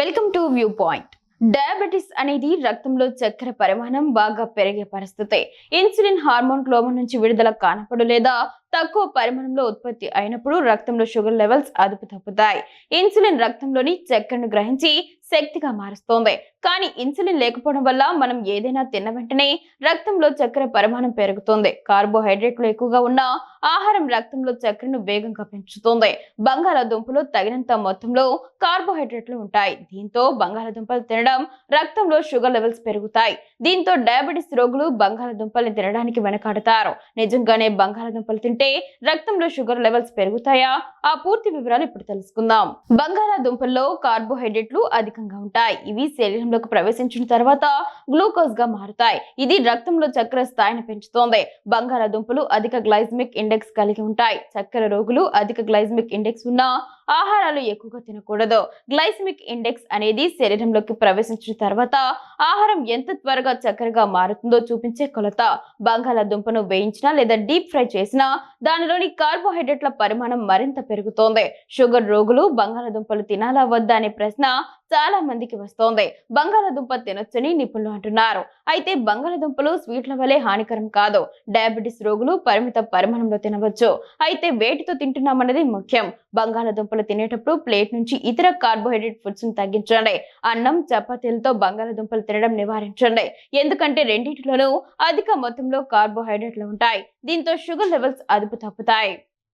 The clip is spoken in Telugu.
Welcome to view point. Diabetes అనేది రక్తంలో చక్కెర పరిమాణం బాగా పెరిగే పరిస్థితి. ఇన్సులిన్ హార్మోన్ లోపం నుంచి విడుదల కానప్పుడు లేదా తక్కువ పరిమాణంలో ఉత్పత్తి అయినప్పుడు రక్తంలో షుగర్ లెవెల్స్ అదుపు తప్పుతాయి. ఇన్సులిన్ రక్తంలోని చక్కెరను గ్రహించి శక్తిగా మారుస్తోంది. కానీ ఇన్సులిన్ లేకపోవడం వల్ల మనం ఏదైనా తిన్న వెంటనే రక్తంలో చక్కెర పరిమాణం పెరుగుతుంది. కార్బోహైడ్రేట్లు ఎక్కువగా ఉన్న ఆహారం రక్తంలో చక్కెరను వేగంగా పెంచుతుంది. బంగాళాదుంపలు తగినంత మొత్తంలో కార్బోహైడ్రేట్లు ఉంటాయి. దీంతో బంగాళాదుంపలు తినడం రక్తంలో షుగర్ లెవెల్స్ పెరుగుతాయి. దీంతో డయాబెటిస్ రోగులు బంగాళాదుంపల్ని తినడానికి వెనకాడతారు. నిజంగానే బంగాళాదుంపలు తింటే రక్తంలో షుగర్ లెవెల్స్ పెరుగుతాయా? ఆ పూర్తి వివరాలు ఇప్పుడు తెలుసుకుందాం. బంగాళాదుంపల్లో కార్బోహైడ్రేట్లు అధికంగా ఉంటాయి. ఇవి శరీరంలోకి ప్రవేశించిన తర్వాత గ్లూకోజ్ గా మారుతాయి. ఇది రక్తంలో చక్కెర స్థాయిని పెంచుతోంది. బంగాళాదుంపలు అధిక గ్లైసెమిక్ ఇండెక్స్ కలిగి ఉంటాయి. చక్కెర రోగులు అధిక గ్లైసెమిక్ ఇండెక్స్ ఉన్న ఆహారాలు ఎక్కువగా తినకూడదు. గ్లైసెమిక్ ఇండెక్స్ అనేది శరీరంలోకి ప్రవేశించిన తర్వాత ఆహారం ఎంత త్వరగా చక్కెరగా మారుతుందో చూపించే కొలత. బంగాళాదుంపను వేయించినా లేదా డీప్ ఫ్రై చేసినా దానిలోని కార్బోహైడ్రేట్ల పరిమాణం మరింత పెరుగుతోంది. షుగర్ రోగులు బంగాళాదుంపలు తినాలా వద్దా అనే ప్రశ్న చాలా మందికి వస్తోంది. బంగాళాదుంప తినొచ్చని నిపుణులు అంటున్నారు. అయితే బంగాళాదుంపలు స్వీట్ల వలె హానికరం కాదు. డయాబెటిస్ రోగులు పరిమిత పరిమాణంలో తినవచ్చు. అయితే వేటితో తింటున్నామన్నది ముఖ్యం. బంగాళాదుంపలు తినేటప్పుడు ప్లేట్ నుంచి ఇతర కార్బోహైడ్రేట్ ఫుడ్స్ ను తగ్గించండి. అన్నం, చపాతీలతో బంగాళాదుంపలు తినడం నివారించండి. ఎందుకంటే రెండింటిలోనూ అధిక మొత్తంలో కార్బోహైడ్రేట్లు ఉంటాయి. దీంతో షుగర్ లెవెల్స్ అదుపు తప్పుతాయి.